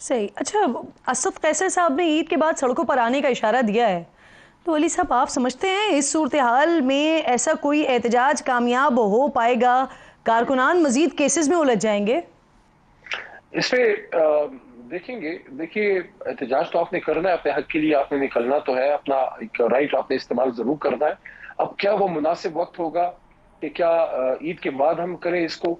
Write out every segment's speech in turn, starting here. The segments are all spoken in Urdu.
صحیح. اچھا, اسد قیصر صاحب نے عید کے بعد سڑکوں پر آنے کا اشارہ دیا ہے, تو علی صاحب آپ سمجھتے ہیں اس صورتحال میں ایسا کوئی احتجاج کامیاب ہو پائے گا؟ کارکنان مزید کیسز میں الجھ جائیں گے؟ اس پہ دیکھیے احتجاج تو آپ نے کرنا ہے, اپنے حق کے لیے آپ نے نکلنا تو ہے, اپنا ایک رائٹ آپ نے استعمال ضرور کرنا ہے. اب کیا وہ مناسب وقت ہوگا کہ کیا عید کے بعد ہم کریں اس کو,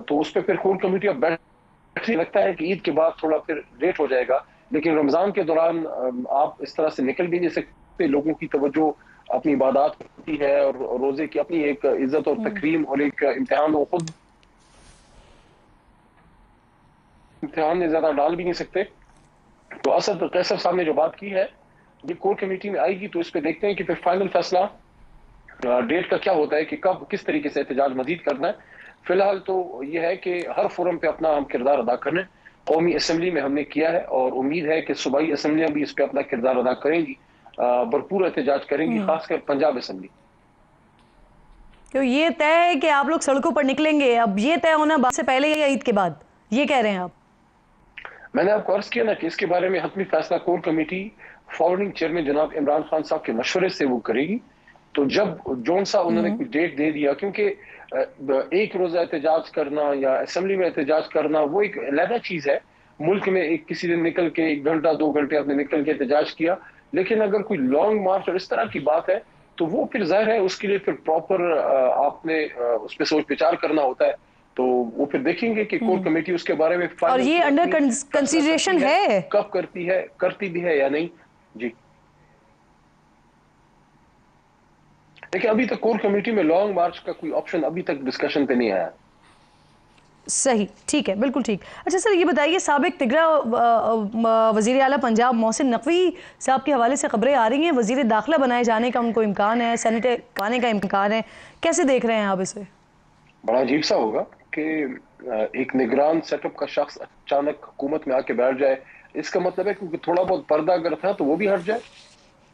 تو اس پہ پھر کور کمیٹی اب بیٹھنے لگتا ہے کہ عید کے بعد تھوڑا پھر لیٹ ہو جائے گا, لیکن رمضان کے دوران آپ اس طرح سے نکل بھی نہیں سکتے. لوگوں کی توجہ اپنی عبادات ہوتی ہے اور روزے کی اپنی ایک عزت اور تکریم اور ایک امتحان, وہ خود امتحان میں زیادہ ڈال بھی نہیں سکتے. تو اسد قیصر صاحب نے جو بات کی ہے یہ کور کمیٹی میں آئے گی, تو اس پہ دیکھتے ہیں کہ پھر فائنل فیصلہ ڈیٹ کا کیا ہوتا ہے کہ کب کس طریقے سے احتجاج مزید کرنا ہے. فی الحال تو یہ ہے کہ ہر فورم پہ اپنا ہم کردار ادا کریں. قومی اسمبلی میں ہم نے کیا ہے اور امید ہے کہ صوبائی اسمبلیاں بھی اس پہ اپنا کردار ادا کریں گی, بھرپور احتجاج کریں گی, خاص کر پنجاب اسمبلی. تو یہ طے ہے کہ آپ لوگ سڑکوں پر نکلیں گے, اب یہ طے ہونا بات سے پہلے یا عید کے بعد, یہ کہہ رہے ہیں آپ؟ میں نے آپ کو عرض کیا نا کہ اس کے بارے میں حتمی فیصلہ کور کمیٹی فارورڈنگ چیئرمین جناب عمران خان صاحب کے مشورے سے وہ کرے گی. تو جب جون صاحب انہوں نے کوئی ڈیٹ دے دیا, کیونکہ ایک روزہ احتجاج کرنا یا اسمبلی میں احتجاج کرنا وہ ایک علیحدہ چیز ہے. ملک میں ایک کسی دن نکل کے 1 گھنٹہ 2 گھنٹے آپ نے نکل کے احتجاج کیا, لیکن اگر کوئی لانگ مارچ اور اس طرح کی بات ہے تو وہ پھر ظاہر ہے اس کے لیے پھر پراپر آپ نے اس پہ سوچ بچار کرنا ہوتا ہے. تو وہ پھر دیکھیں گے کہ کور کمیٹی اس کے بارے میں اور یہ انڈر کنسیڈریشن ہے کب کرتی بھی ہے یا نہیں. جی لیکن ابھی تک کور کمیٹی میں لانگ مارچ کا کوئی آپشن ابھی تک ڈسکشن پہ نہیں آیا. صحیح, ٹھیک ہے, بالکل ٹھیک. اچھا سر, یہ بتائیے سابق تگڑا وزیر اعلیٰ پنجاب محسن نقوی صاحب کے حوالے سے خبریں آ رہی ہیں, وزیر داخلہ بنائے جانے کا ان کو امکان ہے, سینیٹر آنے کا امکان ہے, کیسے دیکھ رہے ہیں آپ اسے؟ بڑا عجیب سا ہوگا کہ ایک نگران سیٹ اپ کا شخص اچانک حکومت میں آ کے بیٹھ جائے. اس کا مطلب ہے کہ تھوڑا بہت پردہ اگر تھا تو وہ بھی ہٹ جائے.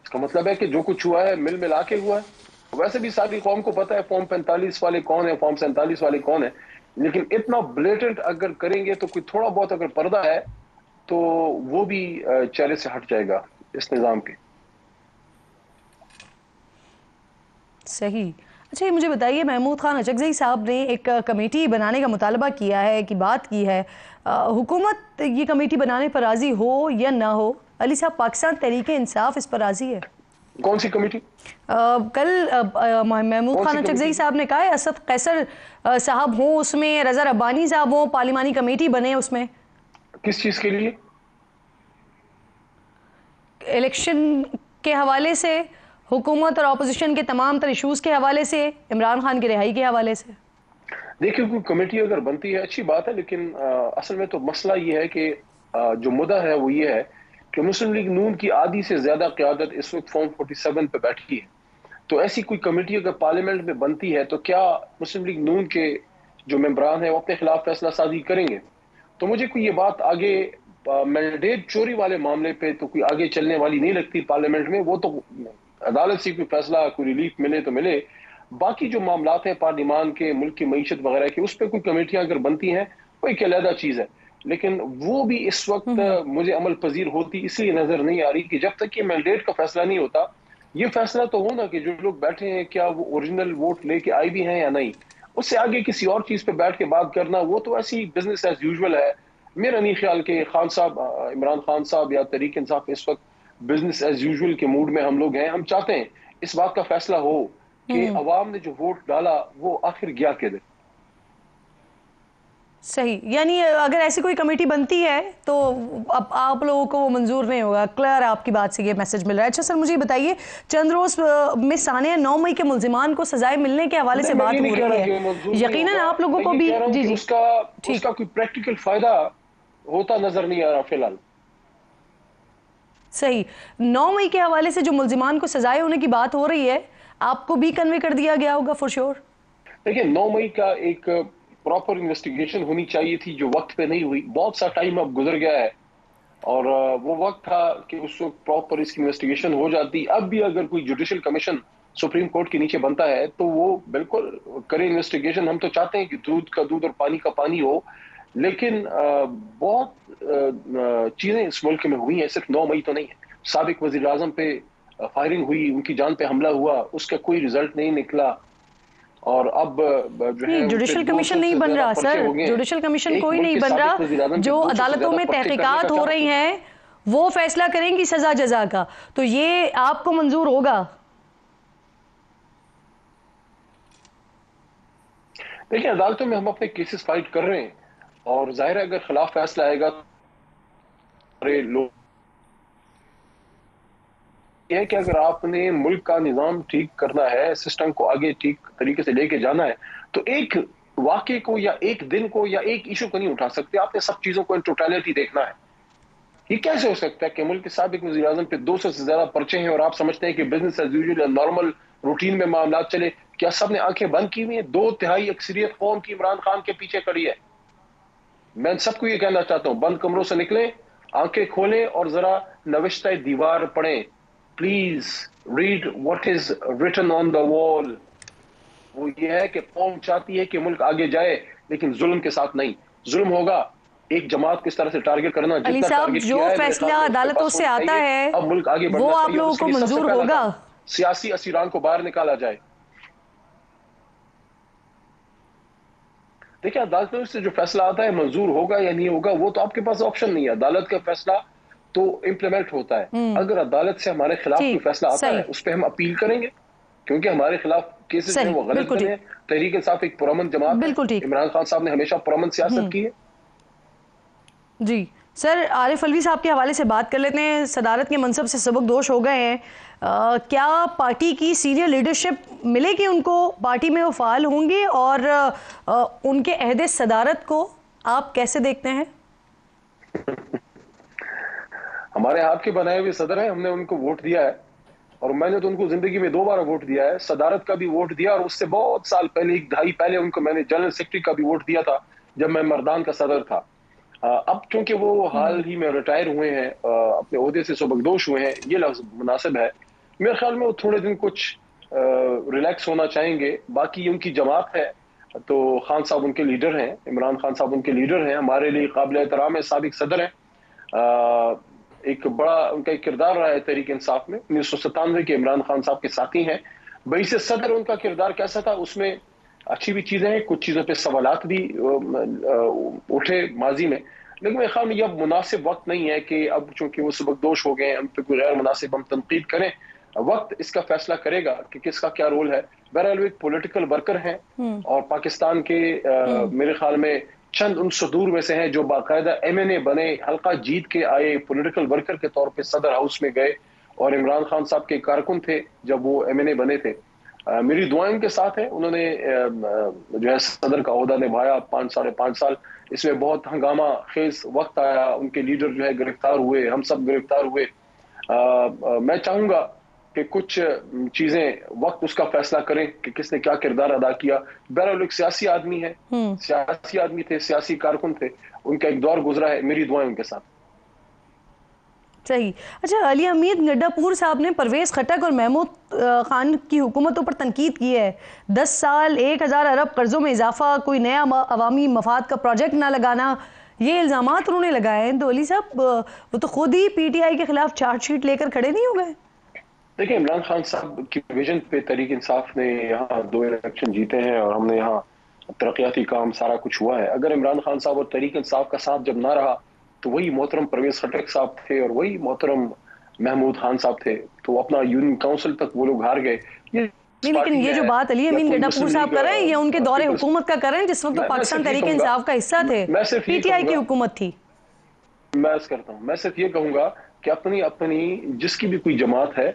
اس کا مطلب ہے کہ جو کچھ ہوا ہے ملا کے ہوا ہے. ویسے بھی ساری قوم کو پتا ہے فارم 45 والے کون ہیں, فارم 47 والے کون ہیں, لیکن اتنا بلیٹنٹ اگر کریں گے تو کوئی تھوڑا بہت اگر پردہ ہے تو وہ بھی چہرے سے ہٹ جائے گا اس نظام کے. صحیح. اچھا یہ مجھے بتائیے, محمود خان اچکزئی صاحب نے ایک کمیٹی بنانے کا مطالبہ کیا ہے, کہ بات کی ہے, حکومت یہ کمیٹی بنانے پر راضی ہو یا نہ ہو, علی صاحب پاکستان تحریک انصاف اس پر راضی ہے؟ کون سی کمیٹی؟ کل محمود خان اچکزئی صاحب نے کہا ہے اسد قیصر صاحب ہوں اس میں, رضا ربانی صاحب ہوں, پارلیمانی کمیٹی بنے اس میں. کس چیز کے لیے؟ الیکشن کے حوالے سے, حکومت اور اپوزیشن کے تمام تر ایشوز کے حوالے سے, عمران خان کی رہائی کے حوالے سے. دیکھیں کوئی کمیٹی اگر بنتی ہے اچھی بات ہے, لیکن اصل میں تو مسئلہ یہ ہے کہ جو مدعا ہے وہ یہ ہے کہ مسلم لیگ نون کی آدھی سے زیادہ قیادت اس وقت فارم 47 پہ بیٹھی ہے. تو ایسی کوئی کمیٹی اگر پارلیمنٹ میں بنتی ہے تو کیا مسلم لیگ نون کے جو ممبران ہیں وہ اپنے خلاف فیصلہ سازی کریں گے؟ تو مجھے کوئی یہ بات آگے مینڈیٹ چوری والے معاملے پہ تو کوئی آگے چلنے والی نہیں لگتی پارلیمنٹ میں. وہ تو عدالت سے کوئی فیصلہ, کوئی ریلیف ملے تو ملے. باقی جو معاملات ہیں پارلیمان کے, ملک کی معیشت وغیرہ کے, اس پہ کوئی کمیٹیاں اگر بنتی ہیں وہ ایک علیحدہ چیز ہے, لیکن وہ بھی اس وقت مجھے عمل پذیر ہوتی اس لیے نظر نہیں آ رہی کہ جب تک یہ مینڈیٹ کا فیصلہ نہیں ہوتا, یہ فیصلہ تو ہونا کہ جو لوگ بیٹھے ہیں کیا وہ اوریجنل ووٹ لے کے آئی بھی ہیں یا نہیں. اس سے آگے کسی اور چیز پہ بیٹھ کے بات کرنا وہ تو ایسی بزنس ایز یوزول ہے. میرا نہیں خیال کہ خان صاحب, عمران خان صاحب یا تحریک انصاف اس وقت بزنس ایز یوزول کے موڈ میں ہم لوگ ہیں. ہم چاہتے ہیں اس بات کا فیصلہ ہو کہ عوام نے جو ووٹ ڈالا وہ آخر گیا کدھر. صحیح, یعنی اگر ایسی کوئی کمیٹی بنتی ہے تو اب آپ لوگوں کو وہ منظور نہیں ہوگا, کلیئر آپ کی بات سے یہ میسج مل رہا ہے. اچھا سر مجھے بتائیے, چند روز میں سانحہ 9 مئی کے ملزمان کو سزائیں ملنے کے حوالے سے بات ہو رہی ہے, یقیناً آپ لوگوں کو بھی جی اس کا کوئی پریکٹیکل فائدہ ہوتا نظر نہیں آ رہا فی الحال. صحیح, 9 مئی کے حوالے سے جو ملزمان کو سزائیں ہونے کی بات ہو رہی ہے آپ کو بھی کنوے کر دیا گیا ہوگا فور شور؟ دیکھیں 9 مئی کا ایک پراپر انویسٹیگیشن ہونی چاہیے تھی جو وقت پہ نہیں ہوئی. بہت سا ٹائم اب گزر گیا ہے اور وہ وقت تھا کہ اس وقت پراپر اس کی انویسٹیگیشن ہو جاتی. اب بھی اگر کوئی جوڈیشل کمیشن سپریم کورٹ کے نیچے بنتا ہے تو وہ بالکل کرے انویسٹیگیشن. ہم تو چاہتے ہیں کہ دودھ کا دودھ اور پانی کا پانی ہو, لیکن بہت چیزیں اس ملک میں ہوئی ہیں, صرف 9 مئی تو نہیں ہے. سابق وزیر اعظم پہ فائرنگ ہوئی, ان کی جان پہ حملہ ہوا, اس کا کوئی رزلٹ نہیں نکلا, اور اب جو ہے جوڈیشل کمیشن نہیں بن رہا سر, جوڈیشل کمیشن کوئی نہیں بن رہا. جو عدالتوں میں تحقیقات ہو رہی ہیں وہ فیصلہ کریں گی سزا جزا کا, تو یہ آپ کو منظور ہوگا؟ دیکھیں, عدالتوں میں ہم اپنے کیسز فائٹ کر رہے ہیں, اور ظاہر ہے اگر خلاف فیصلہ آئے گا لوگ یہ ہے کہ اگر آپ نے ملک کا نظام ٹھیک کرنا ہے, سسٹم کو آگے ٹھیک طریقے سے لے کے جانا ہے, تو ایک واقعے کو یا ایک دن کو یا ایک ایشو کو نہیں اٹھا سکتے. آپ نے سب چیزوں کو ان ٹوٹیلٹی دیکھنا ہے. یہ کیسے ہو سکتا ہے کہ ملک کے سابق وزیر اعظم پہ 200 سے زیادہ پرچے ہیں اور آپ سمجھتے ہیں کہ بزنس ایز یوزول یا نارمل روٹین میں معاملات چلے؟ کیا سب نے آنکھیں بند کی ہوئی ہیں؟ 2/3 اکثریت قوم کی عمران خان کے پیچھے کھڑی ہے. میں سب کو یہ کہنا چاہتا ہوں, بند کمروں سے نکلیں, آنکھیں کھولیں اور ذرا نوشتہ دیوار پڑھیں. Please read what is written on the wall. وہ یہ ہے کہ قوم چاہتی ہے کہ ملک آگے جائے, لیکن ظلم کے ساتھ نہیں. ظلم ہوگا ایک جماعت کس طرح سے ٹارگٹ کرنا, علی صاحب جو فیصلہ عدالتوں سے آتا ہے اب ملک آگے بڑھنا وہ آپ چاہیے. لوگوں کو منظور ہوگا؟ سیاسی اسیران کو باہر نکالا جائے. دیکھیں, عدالتوں سے جو فیصلہ آتا ہے منظور ہوگا یا نہیں ہوگا وہ تو آپ کے پاس آپشن نہیں ہے. عدالت کا فیصلہ تو امپلیمنٹ ہوتا ہے. اگر عدالت سے ہمارے خلاف کوئی فیصلہ آتا ہے اس پہ ہم اپیل کریں گے, کیونکہ ہمارے خلاف کیسز ہیں وہ غلط بنے ہیں. تحریک انصاف ایک پرامن جماعت ہے, عمران خان صاحب نے ہمیشہ پرامن سیاست کی ہے. جی سر, عارف علوی صاحب کے حوالے سے بات کر لیتے ہیں. صدارت کے منصب سے سبکدوش ہو گئے ہیں, کیا پارٹی کی سینئر لیڈرشپ ملے گی ان کو, پارٹی میں وہ فعال ہوں گے, اور ان کے عہد صدارت کو آپ کیسے دیکھتے ہیں؟ ہمارے آپ کے بنائے ہوئے صدر ہیں, ہم نے ان کو ووٹ دیا ہے, اور میں نے تو ان کو زندگی میں 2 بار ووٹ دیا ہے. صدارت کا بھی ووٹ دیا, اور اس سے بہت سال پہلے 1 دہائی پہلے ان کو میں نے جنرل سیکرٹری کا بھی ووٹ دیا تھا جب میں مردان کا صدر تھا. اب چونکہ وہ حال ہی میں ریٹائر ہوئے ہیں, اپنے عہدے سے سبکدوش ہوئے ہیں, یہ لفظ مناسب ہے. میرے خیال میں وہ تھوڑے دن کچھ ریلیکس ہونا چاہیں گے. باقی ان کی جماعت ہے تو خان صاحب ان کے لیڈر ہیں, عمران خان صاحب ان کے لیڈر ہیں, ہمارے لیے قابل احترام ہے, سابق صدر ہیں. ایک بڑا ان کا ایک کردار رہا ہے تحریک انصاف میں. 1997 کے عمران خان صاحب کے ساتھی ہیں. بحیث صدر ان کا کردار کیسا تھا, اس میں اچھی بھی چیزیں ہیں, کچھ چیزوں پہ سوالات بھی اٹھے ماضی میں, لیکن میرے خیال میں یہ اب مناسب وقت نہیں ہے کہ اب چونکہ وہ سبکدوش ہو گئے ہیں, ہم پہ کوئی غیر مناسب ہم تنقید کریں. وقت اس کا فیصلہ کرے گا کہ کس کا کیا رول ہے. بہرحال وہ ایک پولیٹیکل ورکر ہیں, اور پاکستان کے میرے خیال میں چند ان صدور میں سے ہیں جو باقاعدہ MNA بنے, حلقہ جیت کے آئے, پولیٹیکل ورکر کے طور پہ صدر ہاؤس میں گئے, اور عمران خان صاحب کے کارکن تھے جب وہ MNA بنے تھے. میری دعائیں ان کے ساتھ ہیں. انہوں نے جو ہے صدر کا عہدہ نبھایا 5.5 سال. اس میں بہت ہنگامہ خیز وقت آیا, ان کے لیڈر جو ہے گرفتار ہوئے, ہم سب گرفتار ہوئے. میں چاہوں گا کہ کچھ چیزیں وقت اس کا فیصلہ کریں کہ کس نے کیا کردار ادا کیا. بہرحال ایک سیاسی آدمی ہے, سیاسی آدمی تھے, سیاسی کارکن تھے, ان کا ایک دور گزرا ہے. میری دعائیں ان کے ساتھ. صحیح. اچھا, علی حمید گڈا پور صاحب نے پرویز خٹک اور محمود خان کی حکومتوں پر تنقید کی ہے. 10 سال 1000 ارب قرضوں میں اضافہ, کوئی نیا عوامی مفاد کا پروجیکٹ نہ لگانا, یہ الزامات انہوں نے لگائے ہیں. تو علی صاحب وہ تو خود ہی PTI کے خلاف چارج شیٹ لے کر کھڑے نہیں ہو گئے؟ دیکھیں, عمران خان صاحب کی ویژن پہ تحریک انصاف نے یہاں 2 الیکشن جیتے ہیں, اور ہم نے یہاں ترقیاتی کام سارا کچھ ہوا ہے. اگر عمران خان صاحب اور تحریک انصاف کا ساتھ جب نہ رہا تو وہی محترم پرویز خٹک صاحب تھے اور وہی محترم محمود خان صاحب تھے, تو اپنا یونین کاؤنسل تک وہ لوگ ہار گئے. لیکن یہ جو بات علی امین گڈا پور صاحب کر رہے ہیں, یہ ان کے دور حکومت کا کر رہے ہیں جس وقت پاکستان تحریک انصاف کا حصہ تھے, PTI کی حکومت تھی. میں صرف یہ کہوں گا کہ اپنی جس کی بھی کوئی جماعت ہے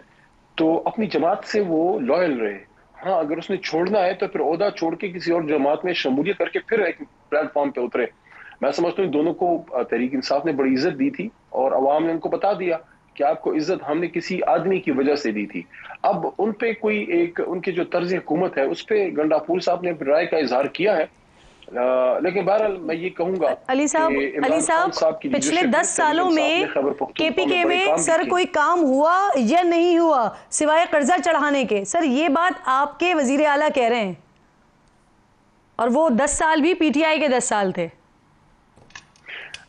تو اپنی جماعت سے وہ لائل رہے. ہاں, اگر اس نے چھوڑنا ہے تو پھر عہدہ چھوڑ کے کسی اور جماعت میں شمولیت کر کے پھر ایک پلیٹ فارم پہ اترے. میں سمجھتا ہوں دونوں کو تحریک انصاف نے بڑی عزت دی تھی, اور عوام نے ان کو بتا دیا کہ آپ کو عزت ہم نے کسی آدمی کی وجہ سے دی تھی. اب ان پہ کوئی ایک ان کی جو طرز حکومت ہے اس پہ گنڈا پور صاحب نے رائے کا اظہار کیا ہے, لیکن بہرحال میں یہ کہوں گا علی صاحب پچھلے 10 سالوں میں KPK میں سر کوئی کام ہوا یا نہیں ہوا سوائے قرضہ چڑھانے کے؟ سر یہ بات آپ کے وزیر اعلیٰ کہہ رہے ہیں, اور وہ 10 سال بھی PTI کے 10 سال تھے.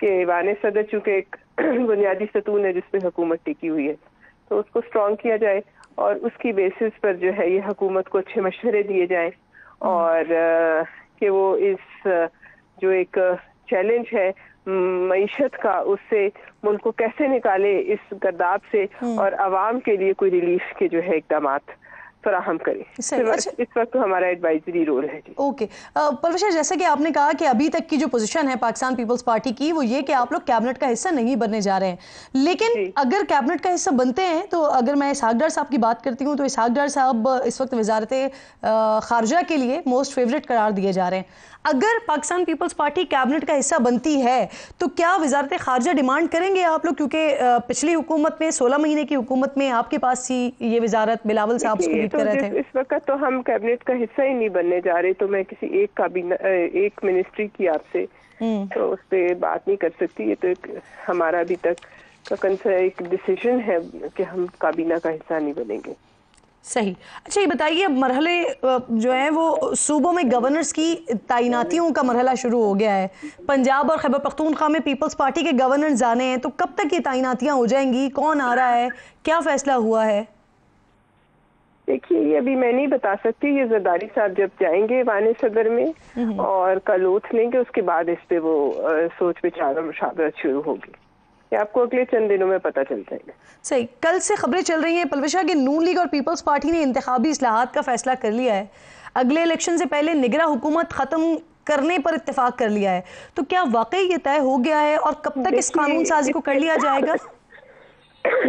کہ ایوان صدر چونکہ ایک بنیادی ستون ہے جس پہ حکومت ٹکی ہوئی ہے تو اس کو اسٹرانگ کیا جائے اور اس کی بیسس پر جو ہے یہ حکومت کو اچھے مشورے دیے جائیں اور کہ وہ اس جو ایک چیلنج ہے معیشت کا اس سے ملک کو کیسے نکالے اس گرداب سے اور عوام کے لیے کوئی ریلیف کے جو ہے اقدامات فراہم کرے. اس وقت ہمارا ایڈوائزری رول ہے. جی اوکے پرویشا، جیسا کہ آپ نے کہا کہ ابھی تک کی جو پوزیشن ہے پاکستان پیپلز پارٹی کی وہ یہ کہ آپ لوگ کیبنٹ کا حصہ نہیں بننے جا رہے ہیں، لیکن اگر کیبنٹ کا حصہ بنتے ہیں تو اگر میں اسحاق ڈار صاحب کی بات کرتی ہوں تو اسحاق ڈار صاحب اس وقت وزارت خارجہ کے لیے موسٹ فیوریٹ قرار دیے جا رہے ہیں. اگر پاکستان پیپلز پارٹی کیبنٹ کا حصہ بنتی ہے تو کیا وزارت خارجہ ڈیمانڈ کریں گے آپ لوگ، کیونکہ پچھلی حکومت میں 16 مہینے کی حکومت میں آپ کے پاس ہی یہ وزارت بلاول صاحب کو لیڈ کر رہے تھے؟ اس وقت تو ہم کیبنٹ کا حصہ ہی نہیں بننے جا رہے، تو میں کسی ایک منسٹری کی آپ سے تو اس پہ بات نہیں کر سکتی. یہ تو ہمارا ابھی تک کا ایک ڈیسیژن ہے کہ ہم کابینہ کا حصہ نہیں بنیں گے. صحیح. اچھا یہ بتائیے، مرحلے جو ہیں وہ صوبوں میں گورنرز کی تعیناتیوں کا مرحلہ شروع ہو گیا ہے. پنجاب اور خیبر پختونخوا میں پیپلز پارٹی کے گورنرز آنے ہیں، تو کب تک یہ تعیناتیاں ہو جائیں گی؟ کون آ رہا ہے؟ کیا فیصلہ ہوا ہے؟ دیکھیے یہ ابھی میں نہیں بتا سکتی. یہ زرداری صاحب جب جائیں گے ایوان صدر میں اور کل اوتھ لیں گے، اس کے بعد اس پہ وہ سوچ وچار اور مشاورت شروع ہوگی. یہ آپ کو اگلے چند دنوں میں پتہ چل جائے گا. صحیح. کل سے خبریں چل رہی ہیں پلوشا کہ نون لیگ اور پیپلز پارٹی نے انتخابی اصلاحات کا فیصلہ کر لیا ہے، اگلے الیکشن سے پہلے نگراں حکومت ختم کرنے پر اتفاق کر لیا ہے. تو کیا واقعی یہ طے ہو گیا ہے اور کب تک اس قانون سازی کو کر لیا جائے گا؟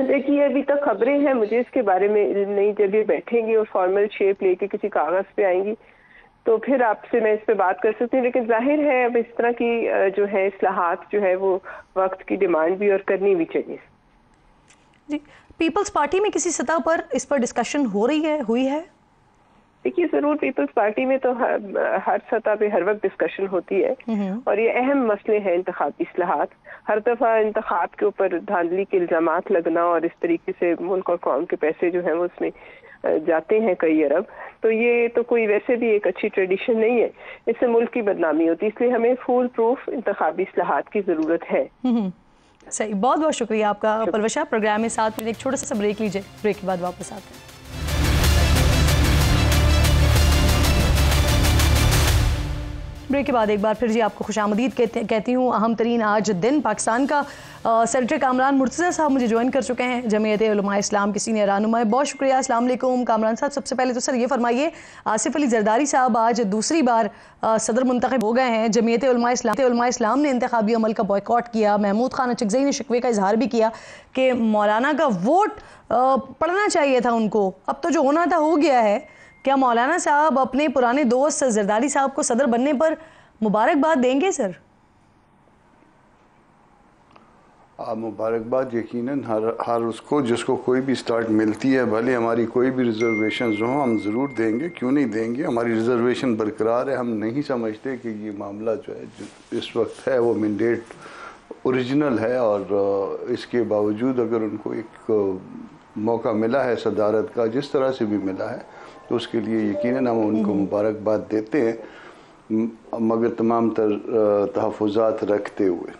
دیکھیے ابھی تک خبریں ہیں، مجھے اس کے بارے میں علم نہیں. جب یہ بیٹھیں گی اور فارمل شیپ لے کے کسی کاغذ پہ آئیں گی تو پھر آپ سے میں اس پہ بات کر سکتی ہوں. لیکن ظاہر ہے اب اس طرح کی جو ہے اصلاحات جو ہے وہ وقت کی ڈیمانڈ بھی اور کرنی بھی چاہیے. جی پیپلز پارٹی میں کسی سطح پر اس پر ڈسکشن ہوئی ہے؟ دیکھیے ضرور پیپلز پارٹی میں تو ہر سطح پہ ہر وقت ڈسکشن ہوتی ہے اور یہ اہم مسئلے ہیں انتخابی اصلاحات. ہر دفعہ انتخاب کے اوپر دھاندلی کے الزامات لگنا اور اس طریقے سے ملک اور قوم کے پیسے جو ہیں وہ اس میں جاتے ہیں کئی ارب، تو یہ تو کوئی ویسے بھی ایک اچھی ٹریڈیشن نہیں ہے. اس سے ملک کی بدنامی ہوتی ہے. اس لیے ہمیں فول پروف انتخابی اصلاحات کی ضرورت ہے. صحیح. بہت بہت شکریہ آپ کا پروشا. پروگرام میں ساتھ ایک چھوٹا سا بریک لیجئے، بریک کے بعد واپس آتے ہیں. بریک کے بعد ایک بار پھر جی آپ کو خوش آمدید کہتی ہوں. اہم ترین آج دن پاکستان کا سیکرٹری کامران مرتضیٰ صاحب مجھے جوائن کر چکے ہیں، جمعیت علماء اسلام کے سینئر رہنما. بہت شکریہ. السلام علیکم کامران صاحب. سب سے پہلے تو سر یہ فرمائیے، آصف علی زرداری صاحب آج دوسری بار صدر منتخب ہو گئے ہیں. جمعیت علماء اسلام نے انتخابی عمل کا بائیکاٹ کیا. محمود خان اچکزئی نے شکوے کا اظہار بھی کیا کہ مولانا کا ووٹ پڑنا چاہیے تھا ان کو. اب تو جو ہونا تھا ہو گیا ہے. کیا مولانا صاحب اپنے پرانے دوست زرداری صاحب کو صدر بننے پر مبارکباد دیں گے سر؟ مبارکباد یقیناً ہر اس کو جس کو کوئی بھی سٹارٹ ملتی ہے، بھلے ہماری کوئی بھی ریزرویشنز ہوں ہم ضرور دیں گے. کیوں نہیں دیں گے؟ ہماری ریزرویشن برقرار ہے. ہم نہیں سمجھتے کہ یہ معاملہ جو ہے اس وقت ہے وہ مینڈیٹ اوریجنل ہے، اور اس کے باوجود اگر ان کو ایک موقع ملا ہے صدارت کا جس طرح سے بھی ملا ہے تو اس کے لیے یقیناً ہم ان کو مبارکباد دیتے ہیں، مگر تمام تر تحفظات رکھتے ہوئے.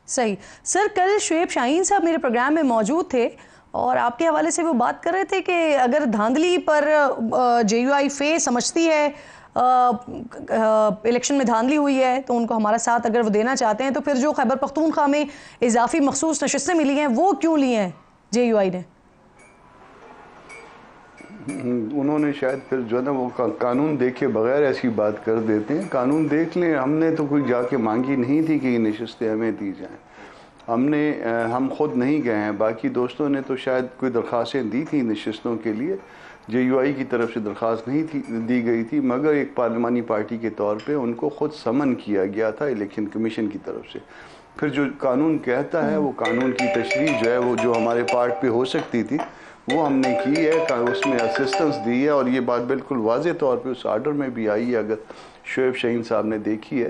صحیح. سر کل شعیب شاہین صاحب میرے پروگرام میں موجود تھے اور آپ کے حوالے سے وہ بات کر رہے تھے کہ اگر دھاندلی پر جے یو آئی فے سمجھتی ہے الیکشن میں دھاندلی ہوئی ہے تو ان کو ہمارا ساتھ اگر وہ دینا چاہتے ہیں تو پھر جو خیبر پختونخوا میں اضافی مخصوص نشستیں ملی ہیں وہ کیوں لی ہیں جے یو آئی نے؟ انہوں نے شاید پھر جو ہے نا وہ قانون دیکھے بغیر ایسی بات کر دیتے ہیں. قانون دیکھ لیں. ہم نے تو کوئی جا کے مانگی نہیں تھی کہ یہ نشستیں ہمیں دی جائیں. ہم خود نہیں گئے ہیں. باقی دوستوں نے تو شاید کوئی درخواستیں دی تھیں نشستوں کے لیے. جے یو آئی کی طرف سے درخواست نہیں دی گئی تھی، مگر ایک پارلیمانی پارٹی کے طور پہ ان کو خود سمن کیا گیا تھا الیکشن کمیشن کی طرف سے. پھر جو قانون کہتا ہے وہ قانون کی تشریح جو ہے وہ جو ہمارے پارٹ پہ ہو سکتی تھی وہ ہم نے کی ہے، اس میں اسسٹنس دی ہے. اور یہ بات بالکل واضح طور پہ اس آرڈر میں بھی آئی ہے، اگر شعیب شاہین صاحب نے دیکھی ہے،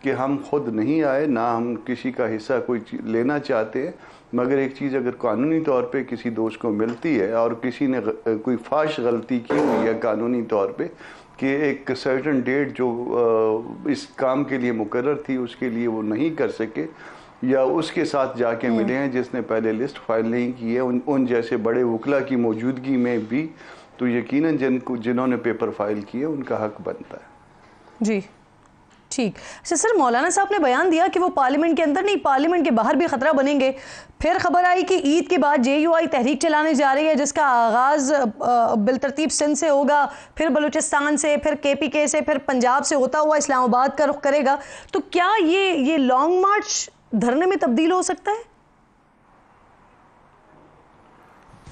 کہ ہم خود نہیں آئے، نہ ہم کسی کا حصہ کوئی لینا چاہتے ہیں. مگر ایک چیز اگر قانونی طور پہ کسی دوست کو ملتی ہے اور کسی نے کوئی فاش غلطی کی ہوئی ہے قانونی طور پہ کہ ایک سرٹن ڈیٹ جو اس کام کے لیے مقرر تھی اس کے لیے وہ نہیں کر سکے، یا اس کے ساتھ جا کے ملے ہیں جس نے پہلے لسٹ فائل نہیں کی ہے، ان جیسے بڑے وکلا کی موجودگی میں بھی، تو یقیناً جنہوں نے پیپر فائل کیے ان کا حق بنتا ہے۔ جی ٹھیک۔ اچھا سر، مولانا صاحب نے بیان دیا کہ وہ پارلیمنٹ کے اندر نہیں، پارلیمنٹ کے باہر بھی خطرہ بنیں گے۔ پھر خبر آئی کہ عید کے بعد JUI تحریک چلانے جا رہی ہے جس کا آغاز بالترتیب سندھ سے ہوگا، پھر بلوچستان سے، پھر KPK سے، پھر پنجاب سے ہوتا ہوا اسلام آباد کا رخ کرے گا۔ تو کیا یہ لانگ مارچ دھرنے میں تبدیل ہو سکتا ہے؟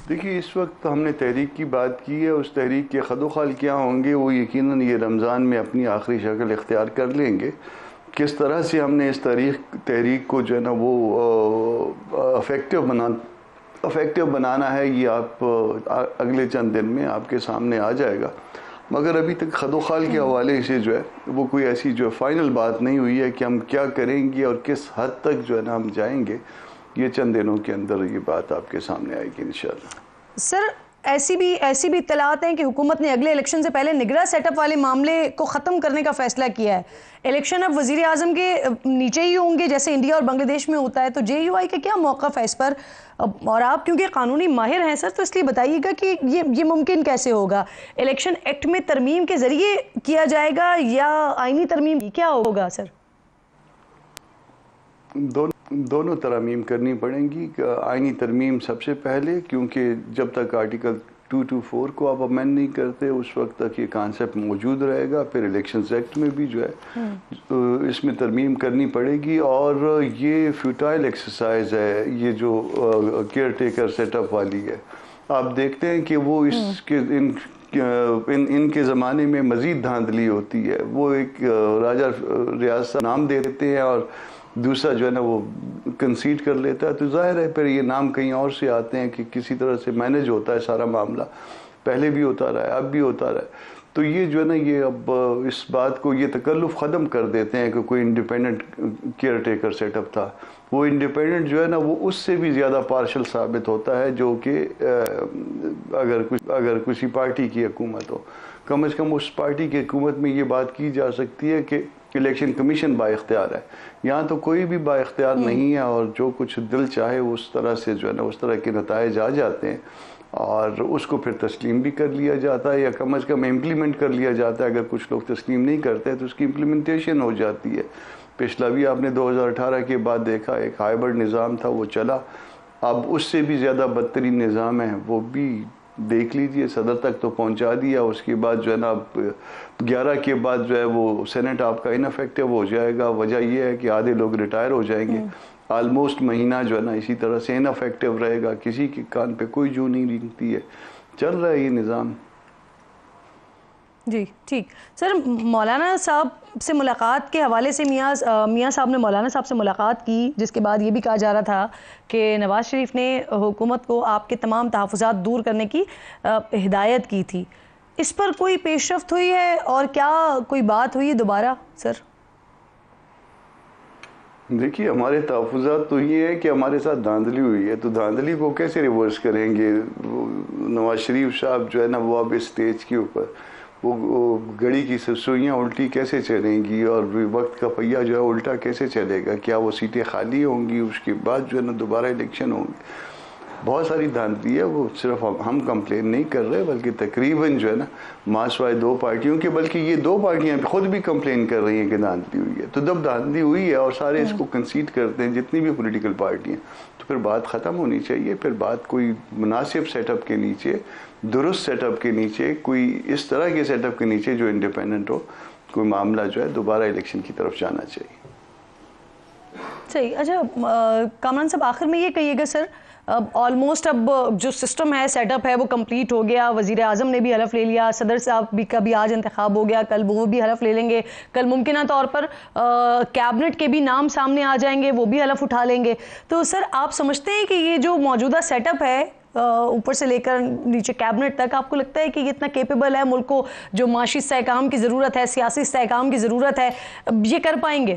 دیکھیے، اس وقت ہم نے تحریک کی بات کی ہے، اس تحریک کے خد و خال کیا ہوں گے وہ یقیناً یہ رمضان میں اپنی آخری شکل اختیار کر لیں گے۔ کس طرح سے ہم نے اس تحریک کو جو ہے نا وہ افیکٹو بنانا ہے، یہ آپ اگلے چند دن میں آپ کے سامنے آ جائے گا، مگر ابھی تک خد و خال کے حوالے سے جو ہے وہ کوئی ایسی جو فائنل بات نہیں ہوئی ہے کہ ہم کیا کریں گے اور کس حد تک جو ہے نا ہم جائیں گے۔ یہ چند دنوں کے اندر یہ بات آپ کے سامنے آئے گی انشاءاللہ۔ سر، ایسی بھی اطلاعات ہیں کہ حکومت نے اگلے الیکشن سے پہلے نگراں سیٹ اپ والے معاملے کو ختم کرنے کا فیصلہ کیا ہے۔ الیکشن اب وزیر اعظم کے نیچے ہی ہوں گے جیسے انڈیا اور بنگلہ دیش میں ہوتا ہے، تو JUI کا کیا موقف ہے اس پر؟ اور آپ کیونکہ قانونی ماہر ہیں سر، تو اس لیے بتائیے گا کہ یہ ممکن کیسے ہوگا؟ الیکشن ایکٹ میں ترمیم کے ذریعے کیا جائے گا یا آئینی ترمیم کیا ہوگا سر؟ دونوں ترامیم کرنی پڑیں گی۔ آئینی ترمیم سب سے پہلے، کیونکہ جب تک آرٹیکل 224 کو آپ امینڈ نہیں کرتے اس وقت تک یہ کانسیپٹ موجود رہے گا۔ پھر الیکشنز ایکٹ میں بھی جو ہے اس میں ترمیم کرنی پڑے گی، اور یہ فیوٹائل ایکسرسائز ہے یہ جو کیئر ٹیکر سیٹ اپ والی ہے۔ آپ دیکھتے ہیں کہ وہ ان کے زمانے میں مزید دھاندلی ہوتی ہے، وہ ایک راجہ ریاست نام دے دیتے ہیں اور دوسرا جو ہے نا وہ کنسیڈ کر لیتا ہے، تو ظاہر ہے پھر یہ نام کہیں اور سے آتے ہیں کہ کسی طرح سے مینج ہوتا ہے سارا معاملہ، پہلے بھی ہوتا رہا ہے اب بھی ہوتا رہا ہے۔ تو یہ جو ہے نا یہ اب اس بات کو یہ تکلف ختم کر دیتے ہیں کہ کوئی independent caretaker set up تھا۔ وہ انڈیپینڈنٹ جو ہے نا وہ اس سے بھی زیادہ پارشل ثابت ہوتا ہے جو کہ اگر کسی پارٹی کی حکومت ہو، کم از کم اس پارٹی کی حکومت میں یہ بات کی جا سکتی ہے کہ الیکشن کمیشن با اختیار ہے۔ یہاں تو کوئی بھی با اختیار نہیں ہے، اور جو کچھ دل چاہے اس طرح سے جو ہے نا اس طرح کے نتائج آ جاتے ہیں، اور اس کو پھر تسلیم بھی کر لیا جاتا ہے یا کم از کم امپلیمنٹ کر لیا جاتا ہے۔ اگر کچھ لوگ تسلیم نہیں کرتے تو اس کی امپلیمنٹیشن ہو جاتی ہے۔ پچھلا بھی آپ نے 2018 کے بعد دیکھا، ایک ہائبرڈ نظام تھا وہ چلا، اب اس سے بھی زیادہ بدترین نظام ہے، وہ بھی دیکھ لیجئے، صدر تک تو پہنچا دیا۔ اس کے بعد جو ہے نا اب 11 کے بعد جو ہے وہ سینٹ آپ کا انفیکٹو ہو جائے گا۔ وجہ یہ ہے کہ آدھے لوگ ریٹائر ہو جائیں گے، آلموسٹ مہینہ جو ہے نا اسی طرح سے انفیکٹو رہے گا، کسی کے کان پہ کوئی جو نہیں رینگتی ہے، چل رہا ہے یہ نظام۔ جی ٹھیک۔ سر، مولانا صاحب سے ملاقات کے حوالے سے میاں صاحب نے مولانا صاحب سے ملاقات کی، جس کے بعد یہ بھی کہا جا رہا تھا کہ نواز شریف نے حکومت کو آپ کے تمام تحفظات دور کرنے کی ہدایت کی تھی۔ اس پر کوئی پیش رفت ہوئی ہے اور کیا کوئی بات ہوئی دوبارہ سر؟ دیکھیے، ہمارے تحفظات تو یہ ہے کہ ہمارے ساتھ دھاندلی ہوئی ہے، تو دھاندلی کو کیسے ریورس کریں گے؟ نواز شریف صاحب جو ہے نا وہ اب اس سٹیج کے اوپر وہ گڑی کی سوئیاں الٹی کیسے چلیں گی، اور وقت کا پہیہ جو ہے الٹا کیسے چلے گا؟ کیا وہ سیٹیں خالی ہوں گی؟ اس کے بعد جو ہے نا دوبارہ الیکشن ہوں گے؟ بہت ساری دھاندلی ہے، وہ صرف ہم کمپلین نہیں کر رہے بلکہ تقریباً جو ہے نا ماسوائے 2 پارٹیوں کے، بلکہ یہ 2 پارٹیاں خود بھی کمپلین کر رہی ہیں کہ دھاندلی ہوئی ہے۔ تو جب دھاندلی ہوئی ہے اور سارے اس کو کنسیڈ کرتے ہیں جتنی بھی پولیٹیکل پارٹیاں، تو پھر بات ختم ہونی چاہیے۔ پھر بات کوئی مناسب سیٹ اپ کے نیچے، درست سیٹ اپ کے نیچے، کوئی اس طرح کے سیٹ اپ کے نیچے جو انڈیپینڈنٹ ہو، کوئی معاملہ جو ہے دوبارہ الیکشن کی طرف جانا چاہیے۔ صحیح۔ اچھا کامران صاحب، آخر میں یہ کہیے گا سر، آلموسٹ اب جو سسٹم ہے، سیٹ اپ ہے، وہ کمپلیٹ ہو گیا، وزیر اعظم نے بھی حلف لے لیا، صدر صاحب بھی کا بھی آج انتخاب ہو گیا، کل وہ بھی حلف لے لیں گے، کل ممکنہ طور پر کیبنٹ کے بھی نام سامنے آ جائیں گے، وہ بھی حلف اٹھا لیں گے۔ تو سر، آپ سمجھتے ہیں کہ یہ جو موجودہ سیٹ اپ ہے اوپر سے لے کر نیچے کیبنٹ تک، آپ کو لگتا ہے کہ یہ اتنا کیپیبل ہے؟ ملک کو جو معاشی استحکام کی ضرورت ہے، سیاسی استحکام کی ضرورت ہے، یہ کر پائیں گے؟